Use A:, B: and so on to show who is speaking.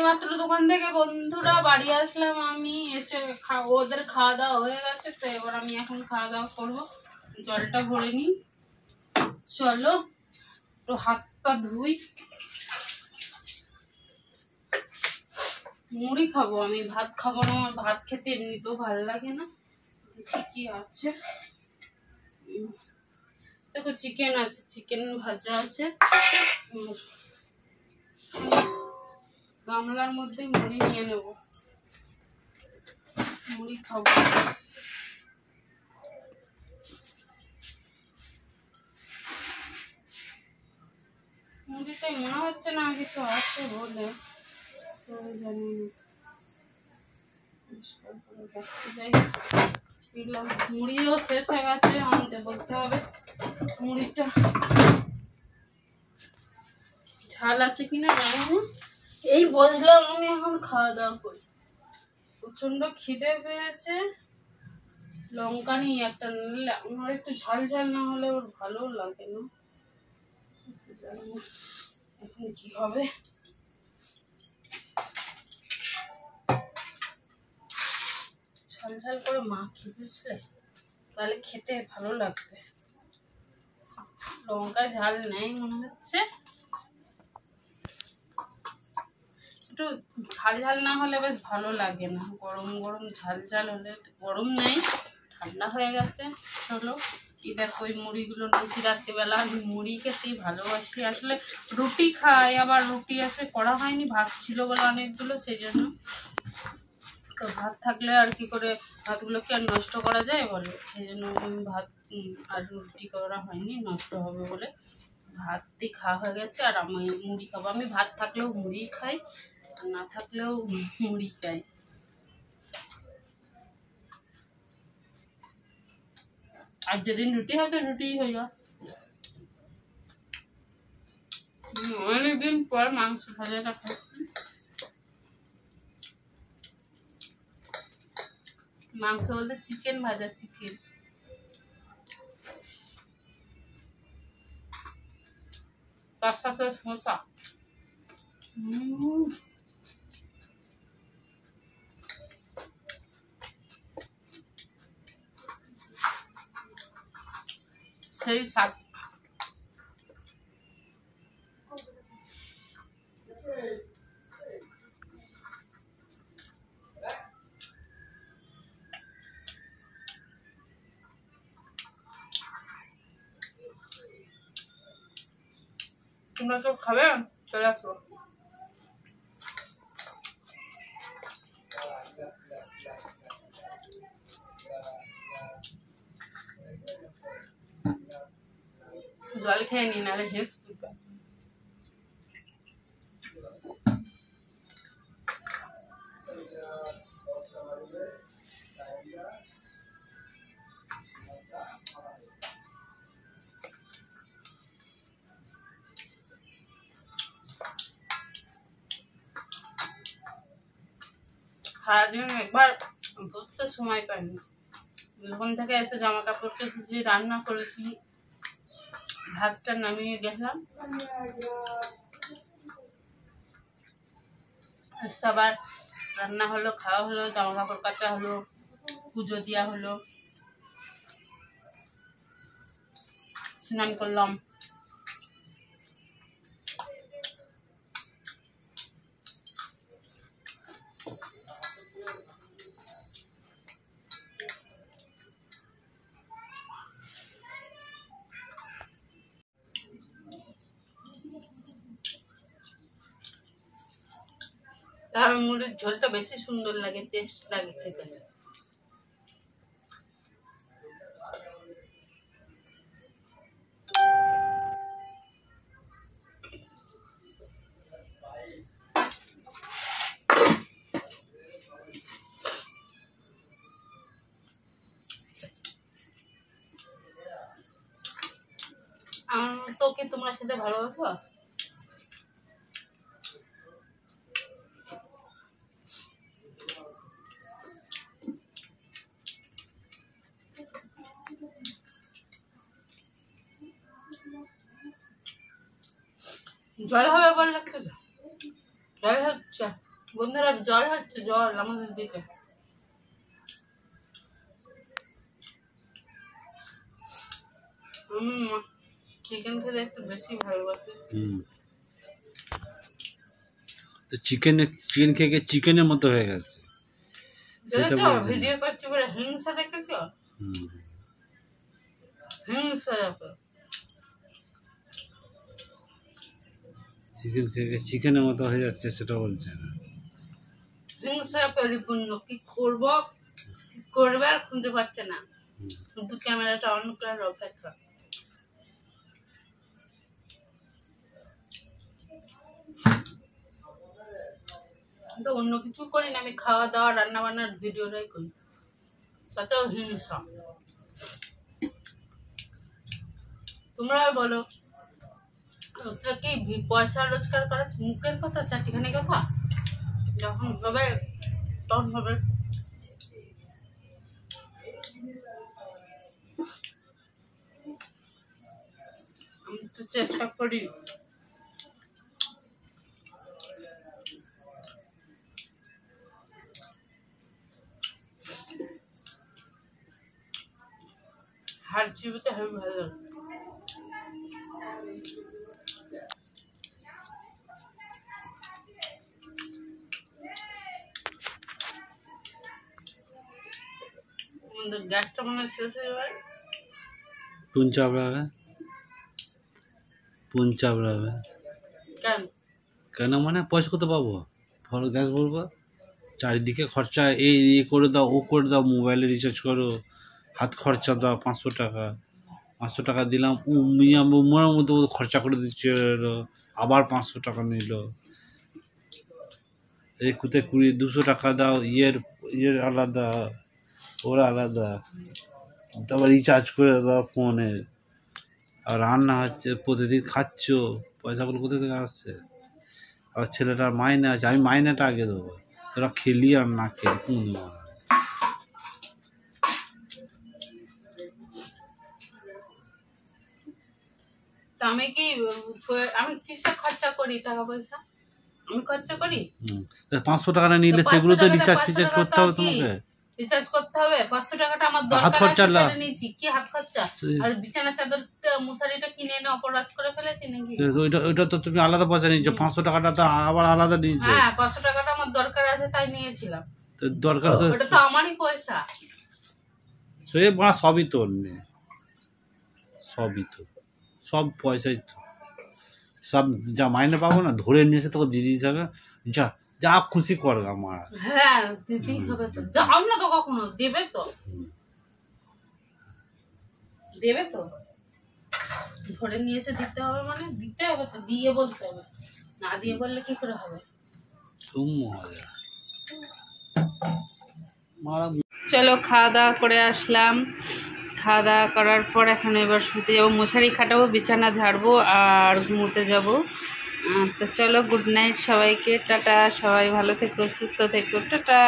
A: মাত্র দোকান থেকে বন্ধুরা বাড়ি আসলাম, আমি এসে ওদের খাওয়া দাওয়া হয়ে গেছে, তো এবার আমি এখন খাওয়া দাওয়া করবো। জলটা ভরে নিই, চলো তো হাতটা ধুই। মুড়ি খাবো, আমি ভাত খাবো না, আমার ভাত খেতে এমনিতেও ভালো লাগে না। দেখি কি আছে, দেখো চিকেন আছে, চিকেন ভাজা আছে। গামলার মধ্যে মুড়ি নিয়ে নেব, মুড়ি খাবো। মুড়িটাই মনে হচ্ছে না কিছু আছে বলে, জানি না। মুড়িও শেষ হয়ে গেছে, আনতে বলতে হবে। মুড়িটা ঝাল আছে কিনা জানি না। এই বললাম আমি এখন খাওয়া দাওয়া করি, প্রচন্ড খিদে পেয়েছে। লঙ্কা নিয়ে একটা নিলে আমার একটু ঝাল ঝাল না হলে ওর ভালো লাগে না। এখন কি হবে, ঝাল ঝাল করে মাখি বুঝলে, তাহলে খেতে ভালো লাগবে। লঙ্কা ঝাল নেই মনে হচ্ছে, একটু ঝাল ঝাল না হলে বেশ ভালো লাগে না। গরম গরম ঝাল ঝাল হলে, গরম নেই ঠান্ডা হয়ে গেছে। চলো এই দেখো ওই মুড়িগুলো নিয়েছি রাত্রিবেলা, আমি মুড়ি খেতেই ভালোবাসি। আসলে রুটি খাই, আবার রুটি আসলে করা হয়নি, ভাত ছিল বলে অনেকগুলো, সেই জন্য। তো ভাত থাকলে আর কি করে ভাতগুলোকে আর নষ্ট করা যায় বলে, সেই জন্য ভাত আর রুটি করা হয়নি, নষ্ট হবে বলে ভাতই খাওয়া হয়ে গেছে। আর আমি মুড়ি খাবো, আমি ভাত থাকলেও মুড়ি খাই, না থাকলেও মুড়ি খাই। আর যেদিন রুটি হয় তো রুটি হয়ে যায়। অনেকদিন পর মাংস ভাজাটা খাচ্ছি, মাংস বলতে চিকেন ভাজা, চিকেন। তার সাথে শসা। সেই স্বাদ। তোমরা তো খাবে, চলে আসবো। জল খেয়ে নি, নাহলে হেল্প করবে। সারাদিন একবার বসতে সময় পাইনি, যখন থেকে এসে জামা কাপড় কেচেছি, রান্না করেছি, ভাতটা নামিয়ে গেলাম, সবার রান্না হলো, খাওয়া হলো, জামা কাপড় কাচা হলো, পুজো দেওয়া হলো, স্নান করলাম। আর মুড়ির ঝোলটা বেশি সুন্দর লাগে, টেস্ট লাগে খেতে। তোকে তোমরা খেতে ভালোবাসো? জল হবে বললে, জল হচ্ছে। বন্ধুরা জল হচ্ছে, জল আমাদের দিকে। চিকেন খেতে একটু বেশি ভালোবাসি।
B: তো চিকেন খেয়ে চিকেনের মতো হয়ে গেছে।
A: ভিডিও করছি বলে হিংসা দেখেছ? হিংসা দেখো।
B: চিকেন খেয়ে চিকেনের মতো হয়ে যাচ্ছে, সেটা বলছে না।
A: হিংসা পরিপূর্ণ, কি করবো কি করবে আর খুঁজে পাচ্ছে না, শুধু ক্যামেরাটা অন করার অপেক্ষা। তো অন্য কিছু করি না, আমি খাওয়া দাওয়া রান্না বান্নার ভিডিওটাই করি, তাতেও হিংসা। তোমরা বলো, ওটা কি পয়সা রোজগার করা মুখের কথা, চারটিখানি কথা? যখন হবে তখন হবে। আমি তো চেষ্টা করি হার জীবিতে হবে ভালো। গ্যাসটা মনে শেষ হয়ে যাবে।
B: পুন চাপড়াবে কেন? মানে পয়সা কোথায় পাবো? গ্যাস বলবো, চারিদিকে খরচা, এই করে দাও, ও করে দাও, মোবাইলে রিচার্জ করো, হাত খরচা দাও 500 টাকা। 500 টাকা দিলাম, উমরার মধ্যে খরচা করে দিচ্ছে, আবার 500 টাকা নিল। এই কোথায় 200 টাকা দাও, ইয়ের আলাদা, ওর আলাদা, তারপর রিচার্জ করে দাও ফোনে, আর রান্না হচ্ছে, প্রতিদিন খাচ্ছ, পয়সাগুলো কোথা থেকে আসছে? আবার ছেলেটার মাইনে আছে, আমি মাইনেটা আগে দেবো, তোরা খেলি আর না খেলি কোন দেবো।
A: আমি কিসে খরচা করি টাকা পয়সা? আমি খরচা করি
B: 500 টাকা নিলে সেগুলো তো রিচার্জ করতে হবে তোমাকে।
A: রিচার্জ করতে হবে। 500 টাকাটা আমার দরকার আছে, নিয়েছি কি হাত খরচা? আর বিছানা চাদর মশারিটা কিনে এনে অপরাধ করে ফেলেছি নাকি?
B: ওইটা তো তুমি আলাদা পয়সা নিয়েছো, 500 টাকাটা তো আবার আলাদা নিয়েছো।
A: হ্যাঁ, 500 টাকাটা আমার দরকার আছে তাই নিয়েছিলাম।
B: তো দরকার তো,
A: ওটা তো আমারই পয়সা।
B: সবই তোর নে, সবই তো, সব পয়সাই তো, সব যা মাইনে পাবো না ধরে নিয়ে এসে তোকে দিদি হিসাবে যা যা খুশি কর আমার।
A: হ্যাঁ, দিদি হবে তো, দাও না তো, কখনো দেবে তো, দেবে তো, ধরে নিয়ে এসে দিতে হবে, মানে দিতে হবে তো, দিয়ে বলতে হবে, না দিয়ে বললে কি করে হবে? চলো খাওয়া দাওয়া করে আসলাম। খাওয়া দাওয়া করার পর এখন এবার শুতে যাবো, মশারি খাটাবো, বিছানা ঝাড়বো আর ঘুমোতে যাবো। তো চলো, গুড নাইট সবাইকে, টাটা। সবাই ভালো থেকো, সুস্থ থেকো, টাটা।